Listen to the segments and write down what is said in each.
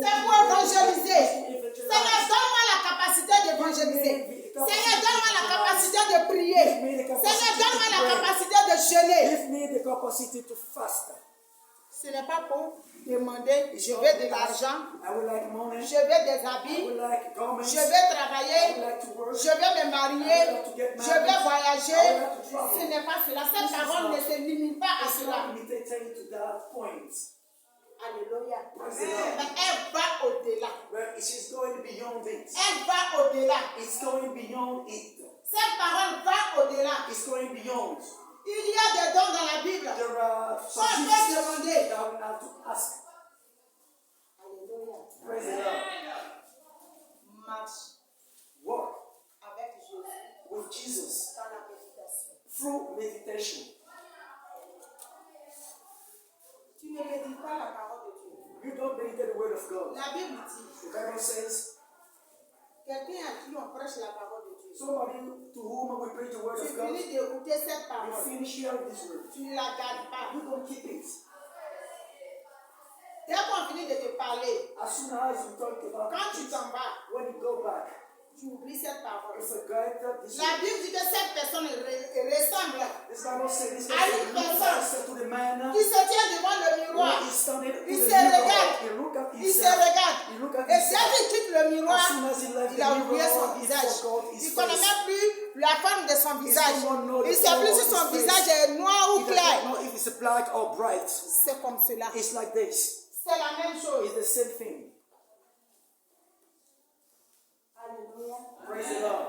C'est pour évangéliser. Seigneur, donne-moi la capacité d'évangéliser. Seigneur, donne-moi la capacité de prier. Seigneur, donne-moi la capacité de jeûner. Give me the capacity to fast. Ce n'est pas pour demander, je veux de l'argent, I would like money. je veux des I habits, would like garments. je veux travailler, I would like to work. je veux me marier, je veux voyager. Ce n'est pas cela. Cette parole ne se limite pas à It's cela. not limited to that point. Alléluia. Praise the Lord. Mais elle va au-delà. But it's going beyond it. Elle va au-delà. It's going beyond it. Cette parole va au-delà. It's going beyond. Il y a des dons dans la Bible. There are some On things peut demander. that we have to ask. Alléluia. Praise the Lord. Marche Walk avec Jésus with Jesus dans la méditation. through meditation. Tu ne médites pas la parole de Dieu. You don't meditate the word of God. La Bible dit, The Bible says, quelqu'un à qui on prêche la parole de Dieu. somebody to whom we preach the word Tu of God, finis d'écouter cette you parole. finish hearing this word. Tu ne la gardes pas. You don't keep it. Dès qu'on finit de te parler, As soon as you talk about quand tu it, t'en vas, when you go back, tu oublies cette parole. you forget this La word. Bible dit que cette personne ressemble This Bible says this à person une looks personne to the man qui se tient devant le miroir. who is standing to Il the se mirror. regarde. He look at Il se himself. regarde. He look at Et dès himself. qu'il quitte le miroir, As soon as he left il a the oublié son mirror, he visage. forgot his Il ne connaît face. même plus la forme de son visage. don't know the Il ne sait form plus of si son his face. visage est noir ou He does clair. not know if it's black or bright. C'est comme cela. It's like this. C'est la même chose. It's the same thing. Alléluia. Praise the Lord.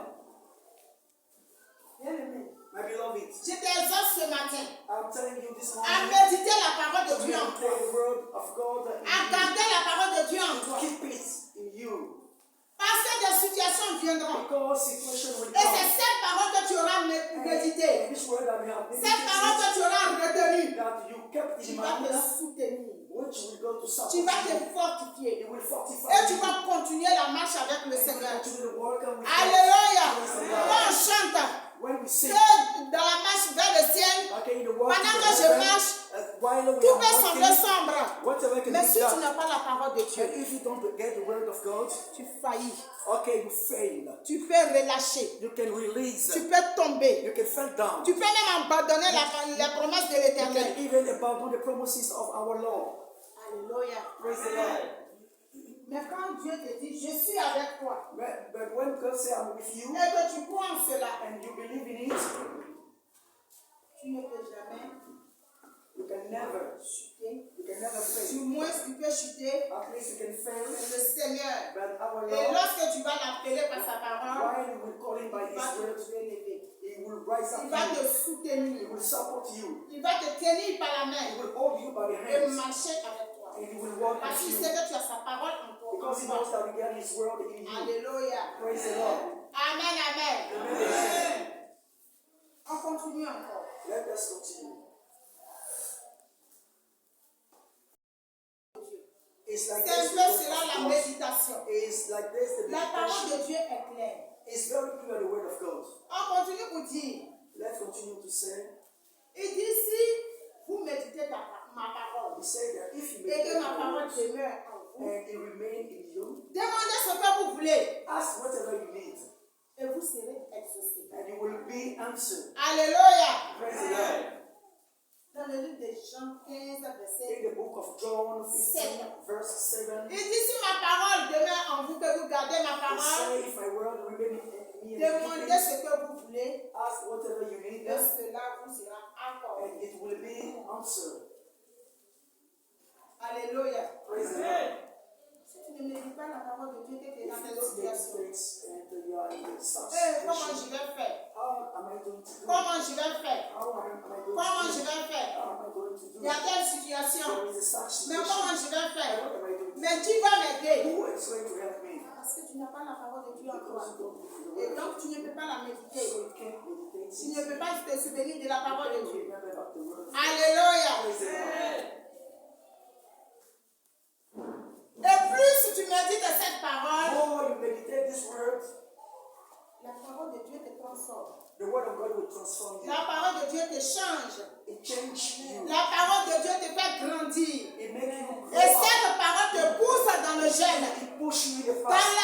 Bien-aimé, My beloved, je t'exhorte ce matin I'm telling you this à morning, méditer la parole de to Dieu en meditate toi. the word of God in À you. garder la parole de Dieu en To toi. keep it in you. Parce que des situations viendront. Because situation will Et c'est come. cette parole que tu auras méditée. This word that we have Cette parole que meditated, tu auras retenue. that you kept Tu in vas te mind, soutenir. which will go to support Tu vas te you. fortifier. It will fortify Et tu you. vas continuer la marche avec le And Seigneur. continue to work with God. Alléluia. Praise the Quand Lord. on chante, When we sing, que dans la marche vers le ciel, okay, in the work pendant in que the je heaven, marche, while we tout are peut sembler working, sombre. whatever can Mais be si tu done, n'as pas la parole de Dieu, and if you don't get the word of God, tu faillis. okay, you fail. Tu peux relâcher. You can release. Tu peux tomber. You can fall down. Tu peux même abandonner les promesses de You l'Éternel. can even abandon the promises of our Lord. Alléluia. Praise the Lord. Mais quand Dieu te dit, je suis avec toi, But when God says, I'm with you, et que tu crois en cela, and you believe in it, tu ne peux jamais you can never chuter. fail. Du moins, tu peux chuter. At least you can fail. Le Seigneur. But our Et Lord, lorsque tu vas l'appeler par sa parole, while you will call him by il va his te word, relever. he will rise Il up va you. te He soutenir. will support you. Il va te tenir par la He main will hold you by the et hands. marcher avec toi. And he will walk Parce qu'il with sait you. que tu as sa parole en toi. Because he knows that we get his word in you. Alléluia. Praise the Lord. Amen, amen. Amen. On continue encore. Let us continue. It's like C'est un this. peu the word cela of la God. méditation. It's like this. The La parole meditation. de Dieu est claire. It's very clear, the word of God. On continue pour dire, Let's continue to say. il dit si vous méditez ma parole He said that if you et que meditate ma my parole words demeure en vous, and it remain in you, demandez ce que vous voulez ask whatever you need, et vous serez exaucés. and you will be answered. Alléluia. Praise the Lord. Dans le livre de Jean 15, verset In the book of John 15, verse 7, il dit si ma parole demeure en vous, que vous gardez ma it parole, says, if my word remain in me, and you demandez keep it, ce que vous voulez ask whatever you need, et cela vous sera accordé. and it will be answered. Alléluia. Praise the Lord. Si tu ne médites pas la parole de Dieu, tu es If dans you cette don't situation. meditate and you are in such Comment situation, je vais faire? how am I going to do it? Comment je vais faire? How am I going Comment to je do it? vais faire? How am I going to do Il y a it? telle situation. There is a such Mais situation. comment je vais faire? What am I going to do? Mais qui va m'aider? Who is going to help me? Parce que tu n'as pas la parole de Dieu en toi. Because you don't believe the Et word. donc tu ne peux pas la So méditer. you can't meditate. Tu ne peux pas te souvenir de la parole de Dieu. Remember about the word. Alléluia. Praise the Lord. Et plus tu médites cette parole, More you meditate this word, la parole de Dieu te transforme. the word of God will transform you. La parole de Dieu te change. It changes you. La parole de Dieu te fait grandir. It makes you Et grow up. cette parole te pousse dans le jeûne. He push you in the Dans fast.